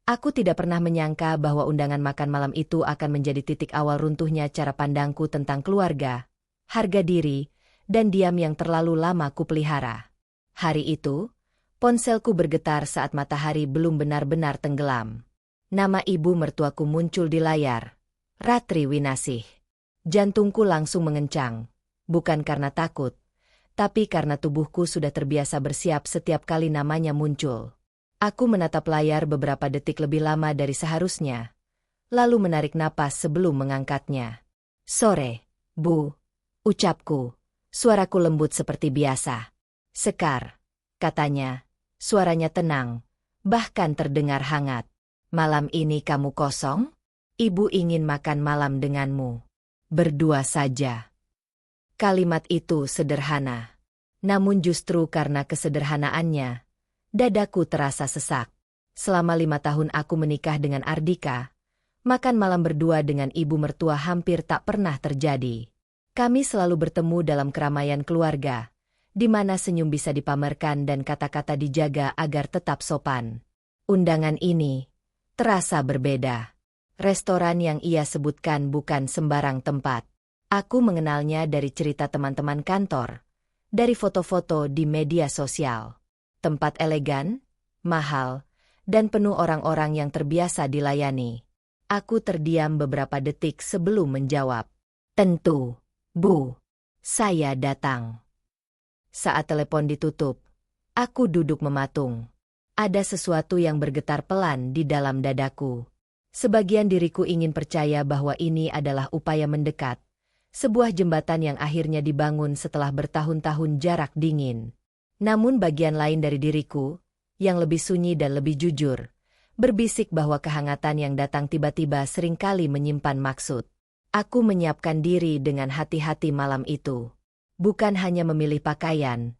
Aku tidak pernah menyangka bahwa undangan makan malam itu akan menjadi titik awal runtuhnya cara pandangku tentang keluarga, harga diri, dan diam yang terlalu lama kupelihara. Hari itu, ponselku bergetar saat matahari belum benar-benar tenggelam. Nama ibu mertuaku muncul di layar, Ratri Winasih. Jantungku langsung mengencang, bukan karena takut, tapi karena tubuhku sudah terbiasa bersiap setiap kali namanya muncul. Aku menatap layar beberapa detik lebih lama dari seharusnya, lalu menarik napas sebelum mengangkatnya. "Sore, Bu," ucapku, suaraku lembut seperti biasa. "Sekar," katanya, suaranya tenang, bahkan terdengar hangat. "Malam ini kamu kosong? Ibu ingin makan malam denganmu. Berdua saja." Kalimat itu sederhana. Namun justru karena kesederhanaannya, dadaku terasa sesak. Selama 5 tahun aku menikah dengan Ardika, makan malam berdua dengan ibu mertua hampir tak pernah terjadi. Kami selalu bertemu dalam keramaian keluarga, di mana senyum bisa dipamerkan dan kata-kata dijaga agar tetap sopan. Undangan ini terasa berbeda. Restoran yang ia sebutkan bukan sembarang tempat. Aku mengenalnya dari cerita teman-teman kantor, dari foto-foto di media sosial. Tempat elegan, mahal, dan penuh orang-orang yang terbiasa dilayani. Aku terdiam beberapa detik sebelum menjawab. "Tentu, Bu. Saya datang." Saat telepon ditutup, aku duduk mematung. Ada sesuatu yang bergetar pelan di dalam dadaku. Sebagian diriku ingin percaya bahwa ini adalah upaya mendekat, sebuah jembatan yang akhirnya dibangun setelah bertahun-tahun jarak dingin. Namun bagian lain dari diriku, yang lebih sunyi dan lebih jujur, berbisik bahwa kehangatan yang datang tiba-tiba seringkali menyimpan maksud. Aku menyiapkan diri dengan hati-hati malam itu. Bukan hanya memilih pakaian,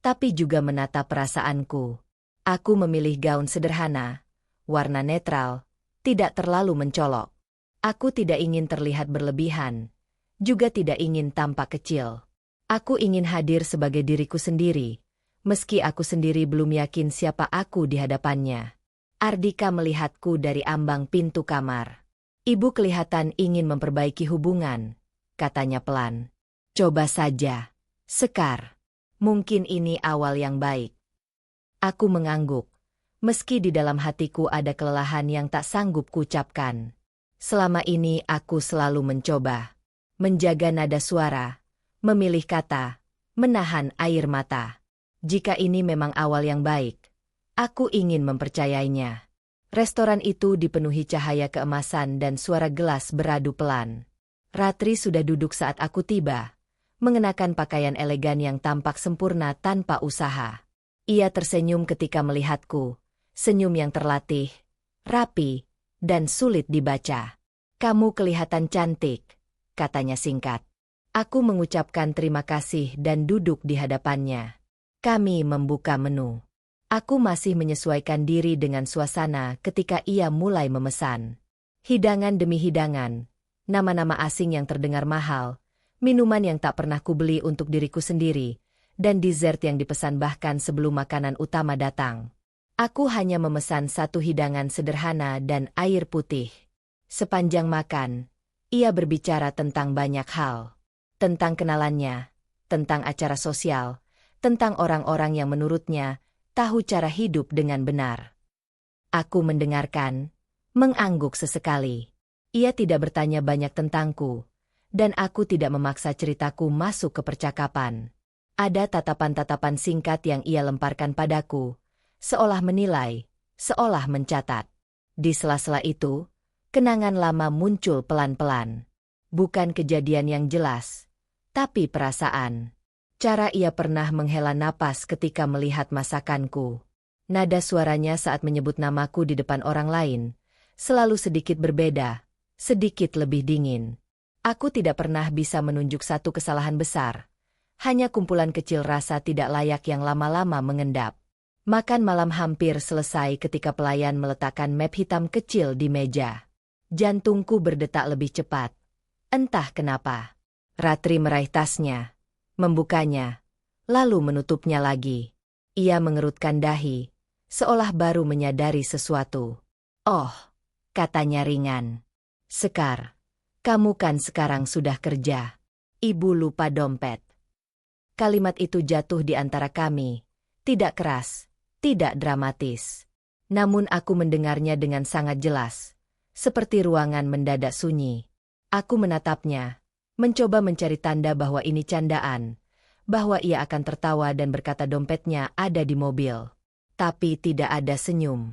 tapi juga menata perasaanku. Aku memilih gaun sederhana, warna netral, tidak terlalu mencolok. Aku tidak ingin terlihat berlebihan, juga tidak ingin tampak kecil. Aku ingin hadir sebagai diriku sendiri, meski aku sendiri belum yakin siapa aku di hadapannya. Ardika melihatku dari ambang pintu kamar. "Ibu kelihatan ingin memperbaiki hubungan," katanya pelan. "Coba saja, Sekar. Mungkin ini awal yang baik." Aku mengangguk, meski di dalam hatiku ada kelelahan yang tak sanggup kuucapkan. Selama ini aku selalu mencoba menjaga nada suara, memilih kata, menahan air mata. Jika ini memang awal yang baik, aku ingin mempercayainya. Restoran itu dipenuhi cahaya keemasan dan suara gelas beradu pelan. Ratri sudah duduk saat aku tiba, mengenakan pakaian elegan yang tampak sempurna tanpa usaha. Ia tersenyum ketika melihatku, senyum yang terlatih, rapi, dan sulit dibaca. "Kamu kelihatan cantik," katanya singkat. Aku mengucapkan terima kasih dan duduk di hadapannya. Kami membuka menu. Aku masih menyesuaikan diri dengan suasana ketika ia mulai memesan. Hidangan demi hidangan, nama-nama asing yang terdengar mahal, minuman yang tak pernah kubeli untuk diriku sendiri, dan dessert yang dipesan bahkan sebelum makanan utama datang. Aku hanya memesan satu hidangan sederhana dan air putih. Sepanjang makan, ia berbicara tentang banyak hal. Tentang kenalannya, tentang acara sosial, tentang orang-orang yang menurutnya tahu cara hidup dengan benar. Aku mendengarkan, mengangguk sesekali. Ia tidak bertanya banyak tentangku, dan aku tidak memaksa ceritaku masuk ke percakapan. Ada tatapan-tatapan singkat yang ia lemparkan padaku, seolah menilai, seolah mencatat. Di sela-sela itu, kenangan lama muncul pelan-pelan. Bukan kejadian yang jelas, tapi perasaan. Cara ia pernah menghela napas ketika melihat masakanku. Nada suaranya saat menyebut namaku di depan orang lain, selalu sedikit berbeda, sedikit lebih dingin. Aku tidak pernah bisa menunjuk satu kesalahan besar. Hanya kumpulan kecil rasa tidak layak yang lama-lama mengendap. Makan malam hampir selesai ketika pelayan meletakkan map hitam kecil di meja. Jantungku berdetak lebih cepat. Entah kenapa. Ratri meraih tasnya, membukanya, lalu menutupnya lagi. Ia mengerutkan dahi, seolah baru menyadari sesuatu. Oh, katanya ringan. Sekar, kamu kan sekarang sudah kerja. Ibu lupa dompet. Kalimat itu jatuh di antara kami. Tidak keras, tidak dramatis. Namun aku mendengarnya dengan sangat jelas. Seperti ruangan mendadak sunyi. Aku menatapnya, mencoba mencari tanda bahwa ini candaan, bahwa ia akan tertawa dan berkata dompetnya ada di mobil. Tapi tidak ada senyum.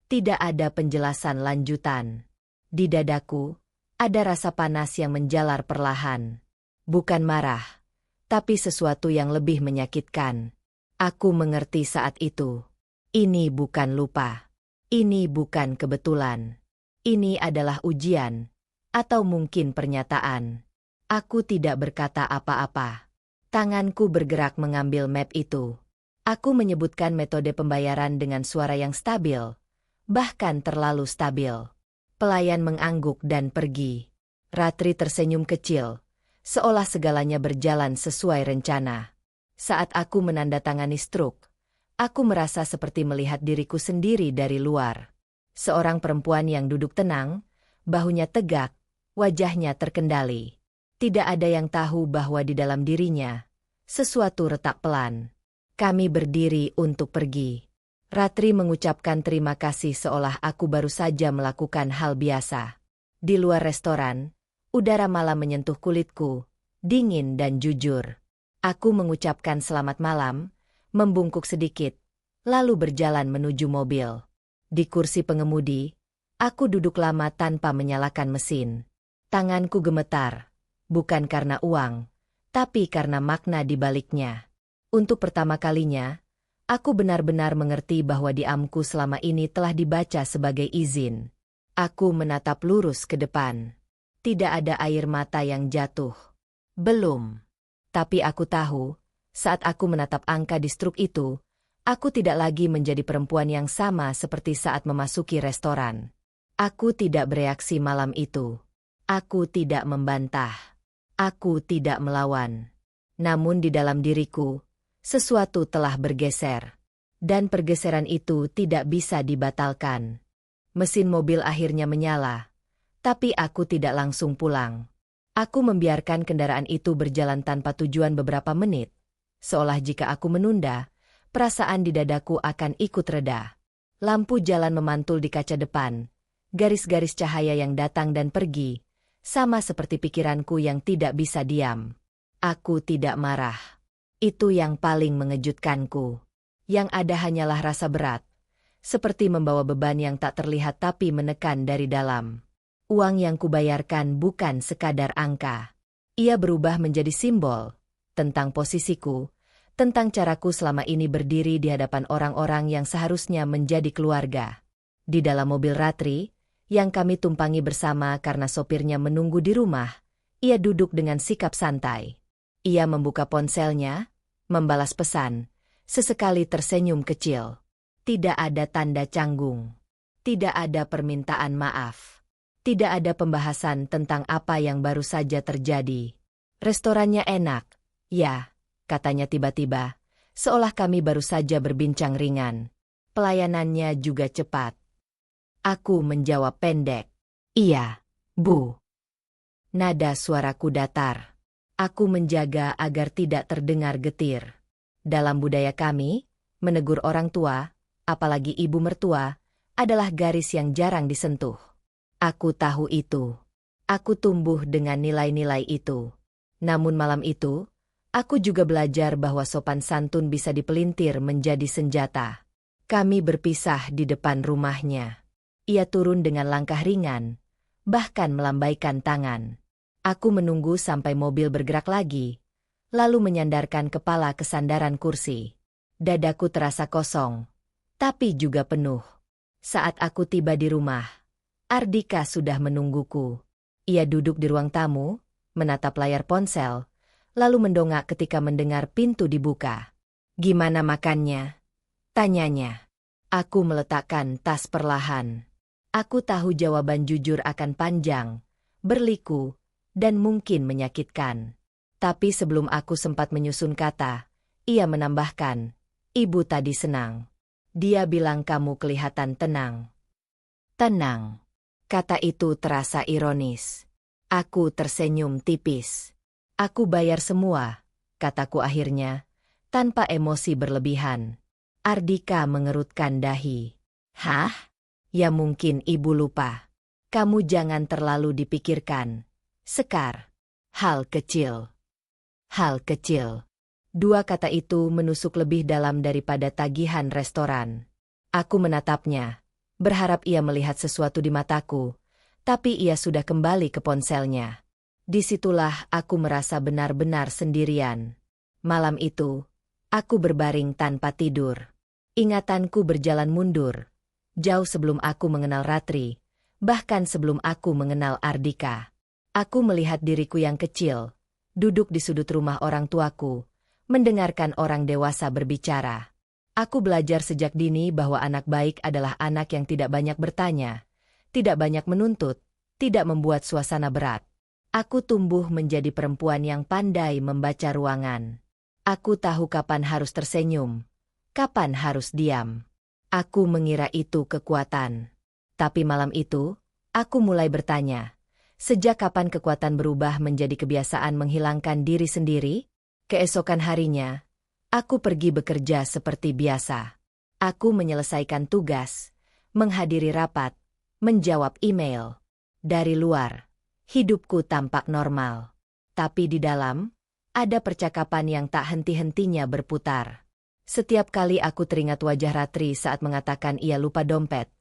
Tidak ada penjelasan lanjutan. Di dadaku, ada rasa panas yang menjalar perlahan. Bukan marah, tapi sesuatu yang lebih menyakitkan. Aku mengerti saat itu. Ini bukan lupa. Ini bukan kebetulan. Ini adalah ujian. Atau mungkin pernyataan. Aku tidak berkata apa-apa. Tanganku bergerak mengambil map itu. Aku menyebutkan metode pembayaran dengan suara yang stabil. Bahkan terlalu stabil. Pelayan mengangguk dan pergi. Ratri tersenyum kecil, seolah segalanya berjalan sesuai rencana. Saat aku menandatangani struk, aku merasa seperti melihat diriku sendiri dari luar. Seorang perempuan yang duduk tenang, bahunya tegak, wajahnya terkendali. Tidak ada yang tahu bahwa di dalam dirinya, sesuatu retak pelan. Kami berdiri untuk pergi. Ratri mengucapkan terima kasih seolah aku baru saja melakukan hal biasa. Di luar restoran, udara malam menyentuh kulitku, dingin dan jujur. Aku mengucapkan selamat malam, membungkuk sedikit, lalu berjalan menuju mobil. Di kursi pengemudi, aku duduk lama tanpa menyalakan mesin. Tanganku gemetar, bukan karena uang, tapi karena makna di baliknya. Untuk pertama kalinya, aku benar-benar mengerti bahwa diamku selama ini telah dibaca sebagai izin. Aku menatap lurus ke depan. Tidak ada air mata yang jatuh. Belum. Tapi aku tahu, saat aku menatap angka di struk itu, aku tidak lagi menjadi perempuan yang sama seperti saat memasuki restoran. Aku tidak bereaksi malam itu. Aku tidak membantah. Aku tidak melawan. Namun di dalam diriku, sesuatu telah bergeser. Dan pergeseran itu tidak bisa dibatalkan. Mesin mobil akhirnya menyala. Tapi aku tidak langsung pulang. Aku membiarkan kendaraan itu berjalan tanpa tujuan beberapa menit. Seolah jika aku menunda, perasaan di dadaku akan ikut reda. Lampu jalan memantul di kaca depan. Garis-garis cahaya yang datang dan pergi. Sama seperti pikiranku yang tidak bisa diam. Aku tidak marah. Itu yang paling mengejutkanku. Yang ada hanyalah rasa berat. Seperti membawa beban yang tak terlihat tapi menekan dari dalam. Uang yang kubayarkan bukan sekadar angka. Ia berubah menjadi simbol. Tentang posisiku. Tentang caraku selama ini berdiri di hadapan orang-orang yang seharusnya menjadi keluarga. Di dalam mobil Ratri, yang kami tumpangi bersama karena sopirnya menunggu di rumah, ia duduk dengan sikap santai. Ia membuka ponselnya, membalas pesan, sesekali tersenyum kecil. Tidak ada tanda canggung. Tidak ada permintaan maaf. Tidak ada pembahasan tentang apa yang baru saja terjadi. Restorannya enak, ya, katanya tiba-tiba, seolah kami baru saja berbincang ringan. Pelayanannya juga cepat. Aku menjawab pendek. Iya, Bu. Nada suaraku datar. Aku menjaga agar tidak terdengar getir. Dalam budaya kami, menegur orang tua, apalagi ibu mertua, adalah garis yang jarang disentuh. Aku tahu itu. Aku tumbuh dengan nilai-nilai itu. Namun malam itu, aku juga belajar bahwa sopan santun bisa dipelintir menjadi senjata. Kami berpisah di depan rumahnya. Ia turun dengan langkah ringan, bahkan melambaikan tangan. Aku menunggu sampai mobil bergerak lagi, lalu menyandarkan kepala ke sandaran kursi. Dadaku terasa kosong, tapi juga penuh. Saat aku tiba di rumah, Ardika sudah menungguku. Ia duduk di ruang tamu, menatap layar ponsel, lalu mendongak ketika mendengar pintu dibuka. "Gimana makannya?" tanyanya. Aku meletakkan tas perlahan. Aku tahu jawaban jujur akan panjang, berliku, dan mungkin menyakitkan. Tapi sebelum aku sempat menyusun kata, ia menambahkan, "Ibu tadi senang. Dia bilang kamu kelihatan tenang." Tenang. Kata itu terasa ironis. Aku tersenyum tipis. Aku bayar semua, kataku akhirnya, tanpa emosi berlebihan. Ardika mengerutkan dahi. Hah? Ya mungkin ibu lupa. Kamu jangan terlalu dipikirkan. Sekar. Hal kecil. Hal kecil. Dua kata itu menusuk lebih dalam daripada tagihan restoran. Aku menatapnya, berharap ia melihat sesuatu di mataku, tapi ia sudah kembali ke ponselnya. Disitulah aku merasa benar-benar sendirian. Malam itu, aku berbaring tanpa tidur. Ingatanku berjalan mundur, jauh sebelum aku mengenal Ratri, bahkan sebelum aku mengenal Ardika. Aku melihat diriku yang kecil, duduk di sudut rumah orang tuaku, mendengarkan orang dewasa berbicara. Aku belajar sejak dini bahwa anak baik adalah anak yang tidak banyak bertanya, tidak banyak menuntut, tidak membuat suasana berat. Aku tumbuh menjadi perempuan yang pandai membaca ruangan. Aku tahu kapan harus tersenyum, kapan harus diam. Aku mengira itu kekuatan. Tapi malam itu, aku mulai bertanya, sejak kapan kekuatan berubah menjadi kebiasaan menghilangkan diri sendiri? Keesokan harinya, aku pergi bekerja seperti biasa. Aku menyelesaikan tugas, menghadiri rapat, menjawab email. Dari luar, hidupku tampak normal. Tapi di dalam, ada percakapan yang tak henti-hentinya berputar. Setiap kali aku teringat wajah Ratri saat mengatakan ia lupa dompet,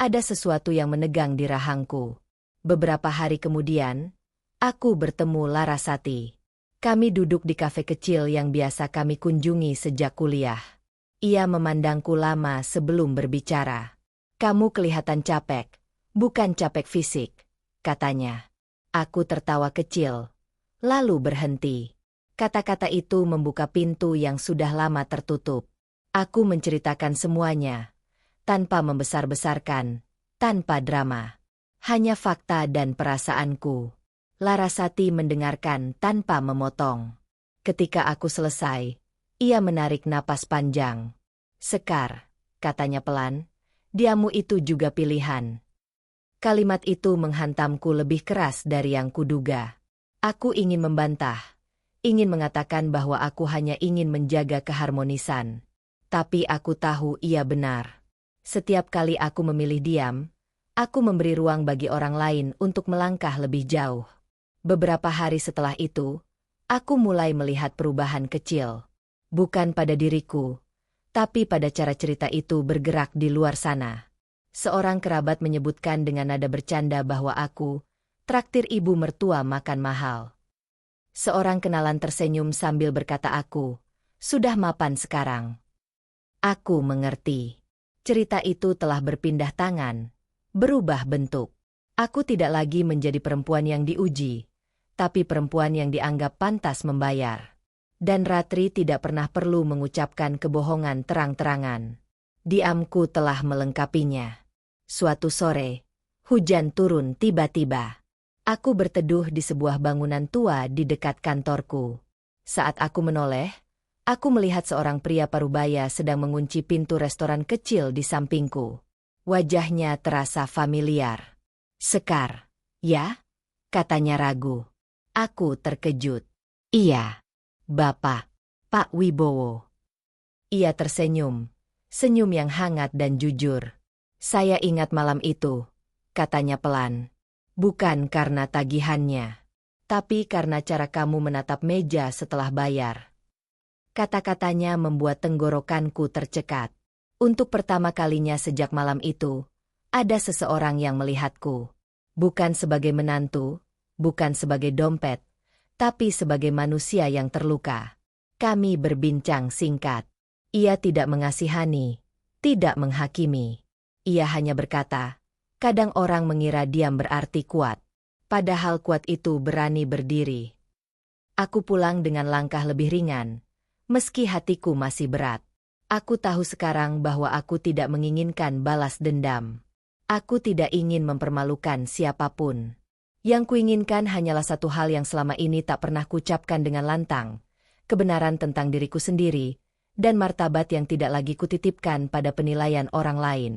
ada sesuatu yang menegang di rahangku. Beberapa hari kemudian, aku bertemu Larasati. Kami duduk di kafe kecil yang biasa kami kunjungi sejak kuliah. Ia memandangku lama sebelum berbicara. Kamu kelihatan capek, bukan capek fisik, katanya. Aku tertawa kecil, lalu berhenti. Kata-kata itu membuka pintu yang sudah lama tertutup. Aku menceritakan semuanya, tanpa membesar-besarkan, tanpa drama. Hanya fakta dan perasaanku. Larasati mendengarkan tanpa memotong. Ketika aku selesai, ia menarik napas panjang. Sekar, katanya pelan, diamu itu juga pilihan. Kalimat itu menghantamku lebih keras dari yang kuduga. Aku ingin membantah, ingin mengatakan bahwa aku hanya ingin menjaga keharmonisan. Tapi aku tahu ia benar. Setiap kali aku memilih diam, aku memberi ruang bagi orang lain untuk melangkah lebih jauh. Beberapa hari setelah itu, aku mulai melihat perubahan kecil. Bukan pada diriku, tapi pada cara cerita itu bergerak di luar sana. Seorang kerabat menyebutkan dengan nada bercanda bahwa aku traktir ibu mertua makan mahal. Seorang kenalan tersenyum sambil berkata aku, sudah mapan sekarang. Aku mengerti. Cerita itu telah berpindah tangan, berubah bentuk. Aku tidak lagi menjadi perempuan yang diuji, tapi perempuan yang dianggap pantas membayar. Dan Ratri tidak pernah perlu mengucapkan kebohongan terang-terangan. Diamku telah melengkapinya. Suatu sore, hujan turun tiba-tiba. Aku berteduh di sebuah bangunan tua di dekat kantorku. Saat aku menoleh, aku melihat seorang pria parubaya sedang mengunci pintu restoran kecil di sampingku. Wajahnya terasa familiar. Sekar, ya? Katanya ragu. Aku terkejut. Iya, Bapak, Pak Wibowo. Ia tersenyum, senyum yang hangat dan jujur. Saya ingat malam itu, katanya pelan. Bukan karena tagihannya, tapi karena cara kamu menatap meja setelah bayar. Kata-katanya membuat tenggorokanku tercekat. Untuk pertama kalinya sejak malam itu, ada seseorang yang melihatku. Bukan sebagai menantu, bukan sebagai dompet, tapi sebagai manusia yang terluka. Kami berbincang singkat. Ia tidak mengasihani, tidak menghakimi. Ia hanya berkata, kadang orang mengira diam berarti kuat. Padahal kuat itu berani berdiri. Aku pulang dengan langkah lebih ringan, meski hatiku masih berat. Aku tahu sekarang bahwa aku tidak menginginkan balas dendam. Aku tidak ingin mempermalukan siapapun. Yang kuinginkan hanyalah satu hal yang selama ini tak pernah kucapkan dengan lantang, kebenaran tentang diriku sendiri, dan martabat yang tidak lagi kutitipkan pada penilaian orang lain.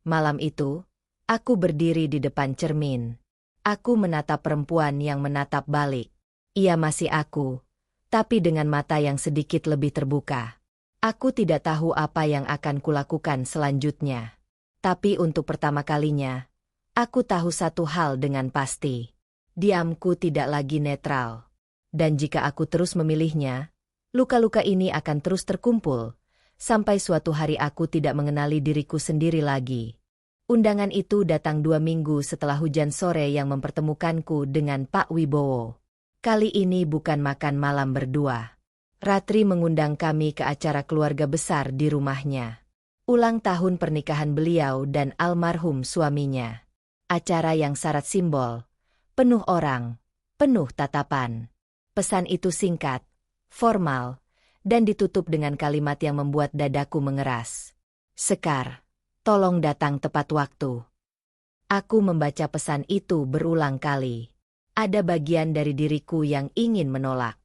Malam itu, Aku berdiri di depan cermin. Aku menatap perempuan yang menatap balik. Ia masih aku, tapi dengan mata yang sedikit lebih terbuka. Aku tidak tahu apa yang akan kulakukan selanjutnya. Tapi untuk pertama kalinya, aku tahu satu hal dengan pasti. Diamku tidak lagi netral. Dan jika aku terus memilihnya, luka-luka ini akan terus terkumpul, sampai suatu hari aku tidak mengenali diriku sendiri lagi. Undangan itu datang 2 minggu setelah hujan sore yang mempertemukanku dengan Pak Wibowo. Kali ini bukan makan malam berdua. Ratri mengundang kami ke acara keluarga besar di rumahnya. Ulang tahun pernikahan beliau dan almarhum suaminya. Acara yang syarat simbol, penuh orang, penuh tatapan. Pesan itu singkat, formal, dan ditutup dengan kalimat yang membuat dadaku mengeras. Sekar, tolong datang tepat waktu. Aku membaca pesan itu berulang kali. Ada bagian dari diriku yang ingin menolak.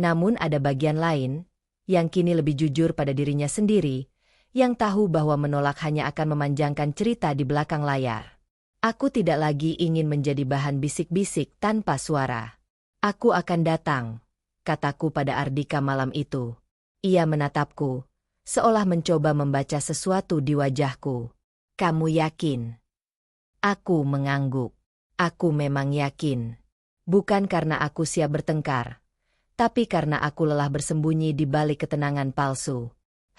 Namun ada bagian lain, yang kini lebih jujur pada dirinya sendiri, yang tahu bahwa menolak hanya akan memanjangkan cerita di belakang layar. Aku tidak lagi ingin menjadi bahan bisik-bisik tanpa suara. Aku akan datang, kataku pada Ardika malam itu. Ia menatapku, seolah mencoba membaca sesuatu di wajahku. Kamu yakin? Aku mengangguk. Aku memang yakin. Bukan karena aku siap bertengkar, tapi karena aku lelah bersembunyi di balik ketenangan palsu.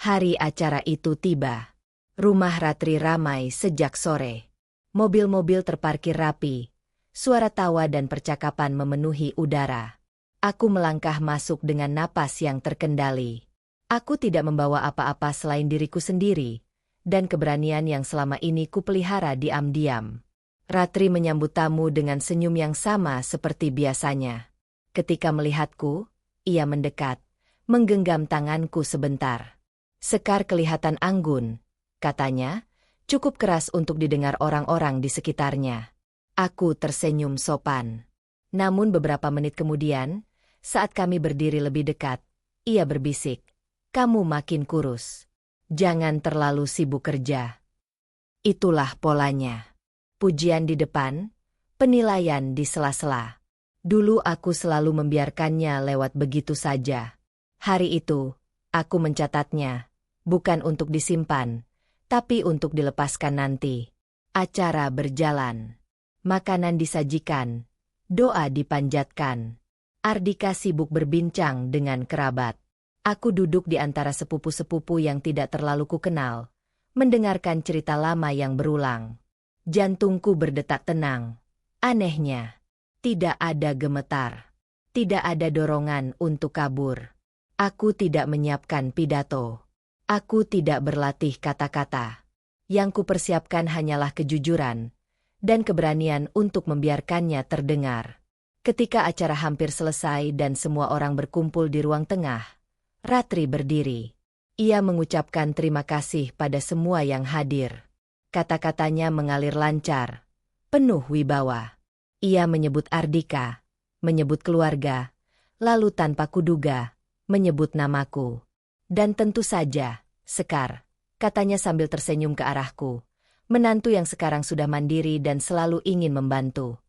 Hari acara itu tiba. Rumah Ratri ramai sejak sore. Mobil-mobil terparkir rapi. Suara tawa dan percakapan memenuhi udara. Aku melangkah masuk dengan napas yang terkendali. Aku tidak membawa apa-apa selain diriku sendiri, dan keberanian yang selama ini kupelihara diam-diam. Ratri menyambut tamu dengan senyum yang sama seperti biasanya. Ketika melihatku, ia mendekat, menggenggam tanganku sebentar. Sekar kelihatan anggun, katanya, cukup keras untuk didengar orang-orang di sekitarnya. Aku tersenyum sopan. Namun beberapa menit kemudian, saat kami berdiri lebih dekat, ia berbisik, "Kamu makin kurus. Jangan terlalu sibuk kerja." Itulah polanya. Pujian di depan, penilaian di sela-sela. Dulu aku selalu membiarkannya lewat begitu saja. Hari itu, aku mencatatnya, bukan untuk disimpan, tapi untuk dilepaskan nanti. Acara berjalan. Makanan disajikan. Doa dipanjatkan. Ardika sibuk berbincang dengan kerabat. Aku duduk di antara sepupu-sepupu yang tidak terlalu kukenal, mendengarkan cerita lama yang berulang. Jantungku berdetak tenang. Anehnya, tidak ada gemetar. Tidak ada dorongan untuk kabur. Aku tidak menyiapkan pidato. Aku tidak berlatih kata-kata. Yang kupersiapkan hanyalah kejujuran dan keberanian untuk membiarkannya terdengar. Ketika acara hampir selesai dan semua orang berkumpul di ruang tengah, Ratri berdiri. Ia mengucapkan terima kasih pada semua yang hadir. Kata-katanya mengalir lancar, penuh wibawa. Ia menyebut Ardika, menyebut keluarga, lalu tanpa kuduga, menyebut namaku. Dan tentu saja, Sekar, katanya sambil tersenyum ke arahku, menantu yang sekarang sudah mandiri dan selalu ingin membantu.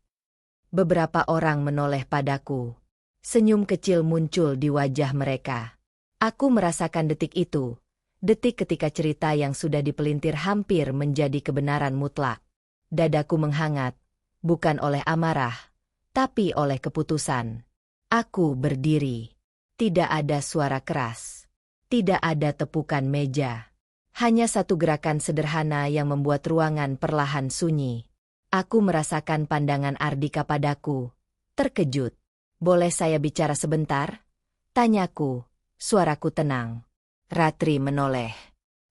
Beberapa orang menoleh padaku. Senyum kecil muncul di wajah mereka. Aku merasakan detik itu. Detik ketika cerita yang sudah dipelintir hampir menjadi kebenaran mutlak. Dadaku menghangat, bukan oleh amarah, tapi oleh keputusan. Aku berdiri. Tidak ada suara keras. Tidak ada tepukan meja. Hanya satu gerakan sederhana yang membuat ruangan perlahan sunyi. Aku merasakan pandangan Ardika padaku. Terkejut. "Boleh saya bicara sebentar?" Tanyaku, suaraku tenang. Ratri menoleh.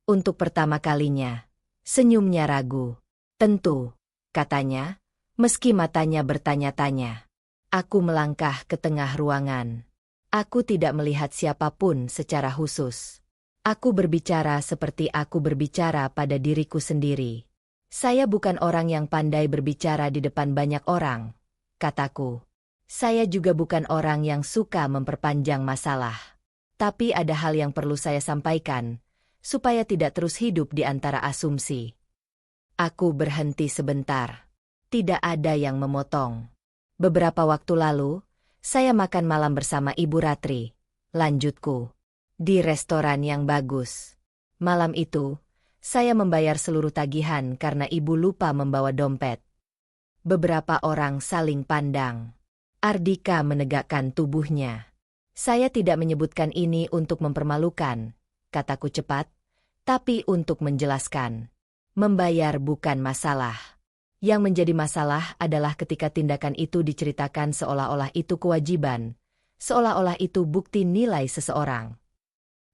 Untuk pertama kalinya, senyumnya ragu. "Tentu," katanya, meski matanya bertanya-tanya. Aku melangkah ke tengah ruangan. Aku tidak melihat siapapun secara khusus. Aku berbicara seperti aku berbicara pada diriku sendiri. "Saya bukan orang yang pandai berbicara di depan banyak orang," kataku. "Saya juga bukan orang yang suka memperpanjang masalah. Tapi ada hal yang perlu saya sampaikan, supaya tidak terus hidup di antara asumsi. Aku berhenti sebentar. Tidak ada yang memotong. Beberapa waktu lalu, saya makan malam bersama Ibu Ratri. Lanjutku. Di restoran yang bagus. Malam itu, saya membayar seluruh tagihan karena ibu lupa membawa dompet. Beberapa orang saling pandang. Ardika menegakkan tubuhnya. Saya tidak menyebutkan ini untuk mempermalukan, kataku cepat, tapi untuk menjelaskan. Membayar bukan masalah. Yang menjadi masalah adalah ketika tindakan itu diceritakan seolah-olah itu kewajiban, seolah-olah itu bukti nilai seseorang.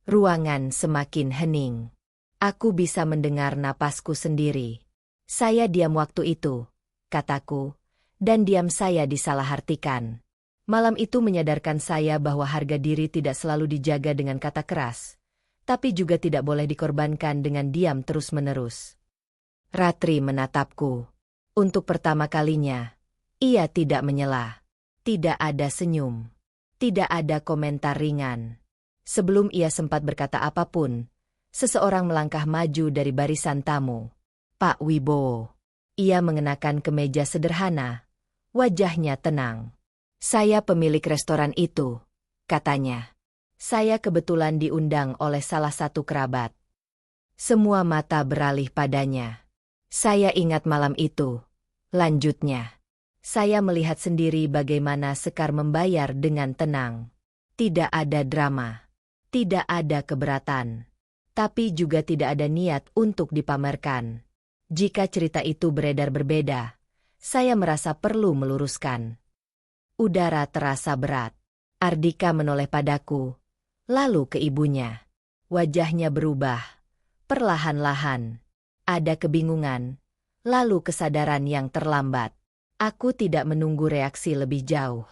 Ruangan semakin hening. Aku bisa mendengar napasku sendiri. Saya diam waktu itu, kataku, dan diam saya disalahartikan. Malam itu menyadarkan saya bahwa harga diri tidak selalu dijaga dengan kata keras, tapi juga tidak boleh dikorbankan dengan diam terus-menerus. Ratri menatapku. Untuk pertama kalinya, ia tidak menyela. Tidak ada senyum. Tidak ada komentar ringan. Sebelum ia sempat berkata apapun, seseorang melangkah maju dari barisan tamu. Pak Wibowo. Ia mengenakan kemeja sederhana. Wajahnya tenang. Saya pemilik restoran itu, katanya. Saya kebetulan diundang oleh salah satu kerabat. Semua mata beralih padanya. Saya ingat malam itu. Lanjutnya. Saya melihat sendiri bagaimana Sekar membayar dengan tenang. Tidak ada drama. Tidak ada keberatan. Tapi juga tidak ada niat untuk dipamerkan. Jika cerita itu beredar berbeda, saya merasa perlu meluruskan. Udara terasa berat. Ardika menoleh padaku, lalu ke ibunya. Wajahnya berubah. Perlahan-lahan. Ada kebingungan, lalu kesadaran yang terlambat. Aku tidak menunggu reaksi lebih jauh.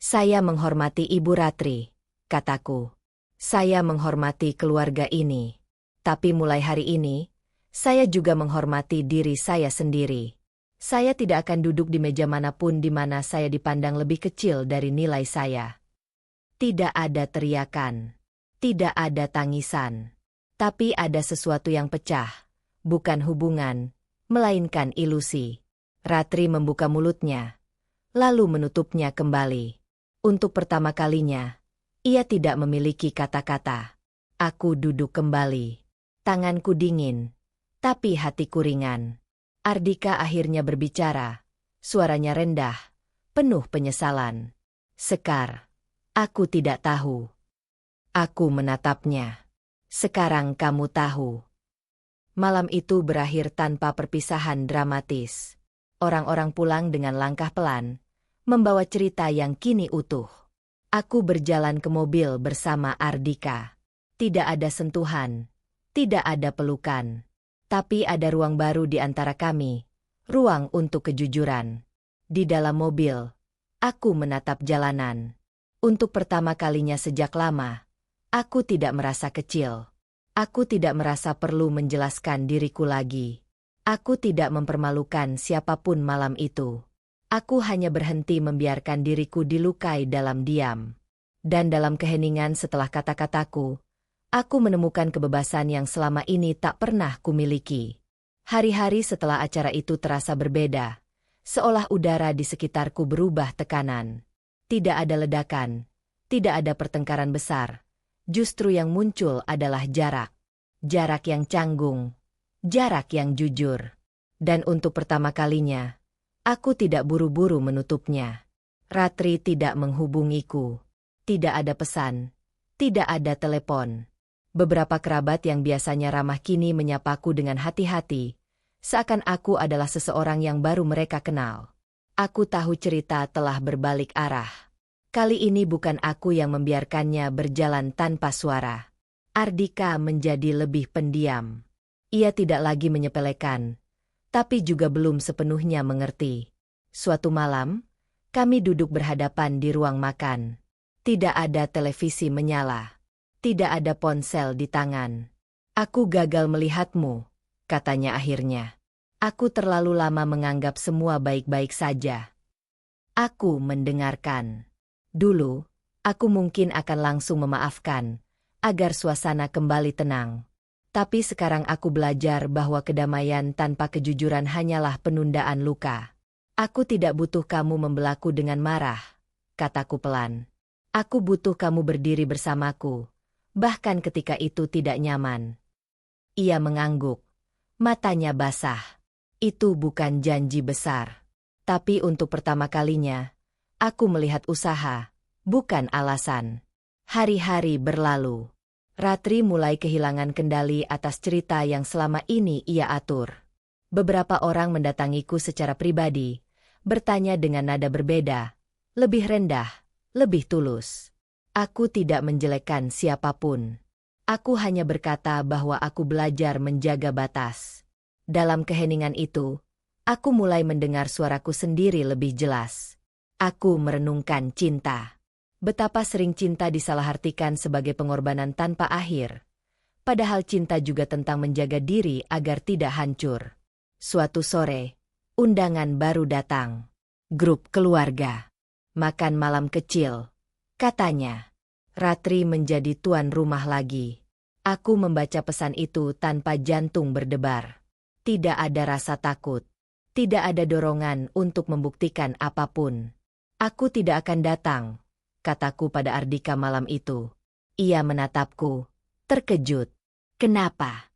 Saya menghormati Ibu Ratri, kataku. Saya menghormati keluarga ini. Tapi mulai hari ini, saya juga menghormati diri saya sendiri. Saya tidak akan duduk di meja manapun di mana saya dipandang lebih kecil dari nilai saya. Tidak ada teriakan. Tidak ada tangisan. Tapi ada sesuatu yang pecah. Bukan hubungan, melainkan ilusi. Ratri membuka mulutnya, lalu menutupnya kembali. Untuk pertama kalinya, ia tidak memiliki kata-kata. Aku duduk kembali. Tanganku dingin, tapi hatiku ringan. Ardika akhirnya berbicara. Suaranya rendah, penuh penyesalan. Sekar, aku tidak tahu. Aku menatapnya. Sekarang kamu tahu. Malam itu berakhir tanpa perpisahan dramatis. Orang-orang pulang dengan langkah pelan, membawa cerita yang kini utuh. Aku berjalan ke mobil bersama Ardika. Tidak ada sentuhan, tidak ada pelukan. Tapi ada ruang baru di antara kami, ruang untuk kejujuran. Di dalam mobil, aku menatap jalanan. Untuk pertama kalinya sejak lama, aku tidak merasa kecil. Aku tidak merasa perlu menjelaskan diriku lagi. Aku tidak mempermalukan siapapun malam itu. Aku hanya berhenti membiarkan diriku dilukai dalam diam. Dan dalam keheningan setelah kata-kataku, aku menemukan kebebasan yang selama ini tak pernah kumiliki. Hari-hari setelah acara itu terasa berbeda, seolah udara di sekitarku berubah tekanan. Tidak ada ledakan, tidak ada pertengkaran besar. Justru yang muncul adalah jarak. Jarak yang canggung. Jarak yang jujur. Dan untuk pertama kalinya, aku tidak buru-buru menutupnya. Ratri tidak menghubungiku. Tidak ada pesan. Tidak ada telepon. Beberapa kerabat yang biasanya ramah kini menyapaku dengan hati-hati, seakan aku adalah seseorang yang baru mereka kenal. Aku tahu cerita telah berbalik arah. Kali ini bukan aku yang membiarkannya berjalan tanpa suara. Ardika menjadi lebih pendiam. Ia tidak lagi menyepelekan, tapi juga belum sepenuhnya mengerti. Suatu malam, kami duduk berhadapan di ruang makan. Tidak ada televisi menyala. Tidak ada ponsel di tangan. Aku gagal melihatmu, katanya akhirnya. Aku terlalu lama menganggap semua baik-baik saja. Aku mendengarkan. Dulu, aku mungkin akan langsung memaafkan, agar suasana kembali tenang. Tapi sekarang aku belajar bahwa kedamaian tanpa kejujuran hanyalah penundaan luka. Aku tidak butuh kamu membelaku dengan marah, kataku pelan. Aku butuh kamu berdiri bersamaku, bahkan ketika itu tidak nyaman. Ia mengangguk. Matanya basah. Itu bukan janji besar. Tapi untuk pertama kalinya, aku melihat usaha, bukan alasan. Hari-hari berlalu. Ratri mulai kehilangan kendali atas cerita yang selama ini ia atur. Beberapa orang mendatangiku secara pribadi, bertanya dengan nada berbeda, lebih rendah, lebih tulus. Aku tidak menjelekkan siapapun. Aku hanya berkata bahwa aku belajar menjaga batas. Dalam keheningan itu, aku mulai mendengar suaraku sendiri lebih jelas. Aku merenungkan cinta. Betapa sering cinta disalahartikan sebagai pengorbanan tanpa akhir. Padahal cinta juga tentang menjaga diri agar tidak hancur. Suatu sore, undangan baru datang. Grup keluarga. Makan malam kecil. Katanya. Ratri menjadi tuan rumah lagi. Aku membaca pesan itu tanpa jantung berdebar. Tidak ada rasa takut. Tidak ada dorongan untuk membuktikan apapun. Aku tidak akan datang, kataku pada Ardika malam itu. Ia menatapku, terkejut. Kenapa?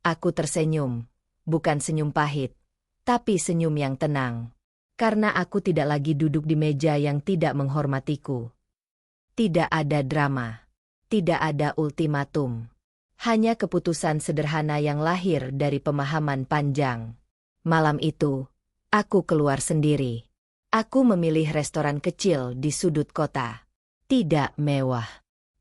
Aku tersenyum, bukan senyum pahit, tapi senyum yang tenang. Karena aku tidak lagi duduk di meja yang tidak menghormatiku. Tidak ada drama, tidak ada ultimatum. Hanya keputusan sederhana yang lahir dari pemahaman panjang. Malam itu, aku keluar sendiri. Aku memilih restoran kecil di sudut kota. Tidak mewah,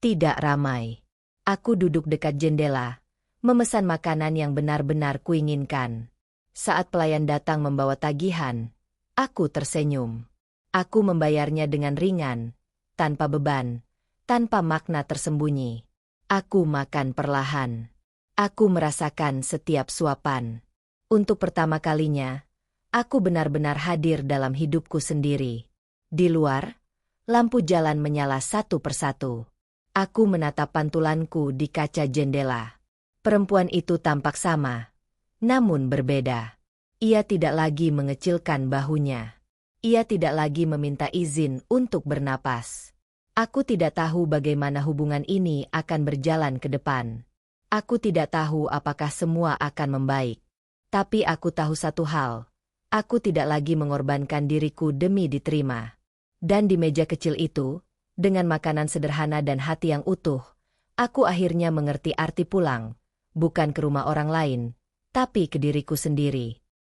tidak ramai. Aku duduk dekat jendela, memesan makanan yang benar-benar kuinginkan. Saat pelayan datang membawa tagihan, aku tersenyum. Aku membayarnya dengan ringan, tanpa beban, tanpa makna tersembunyi. Aku makan perlahan. Aku merasakan setiap suapan. Untuk pertama kalinya, aku benar-benar hadir dalam hidupku sendiri. Di luar, lampu jalan menyala satu persatu. Aku menatap pantulanku di kaca jendela. Perempuan itu tampak sama, namun berbeda. Ia tidak lagi mengecilkan bahunya. Ia tidak lagi meminta izin untuk bernapas. Aku tidak tahu bagaimana hubungan ini akan berjalan ke depan. Aku tidak tahu apakah semua akan membaik. Tapi aku tahu satu hal. Aku tidak lagi mengorbankan diriku demi diterima. Dan di meja kecil itu, dengan makanan sederhana dan hati yang utuh, aku akhirnya mengerti arti pulang, bukan ke rumah orang lain, tapi ke diriku sendiri.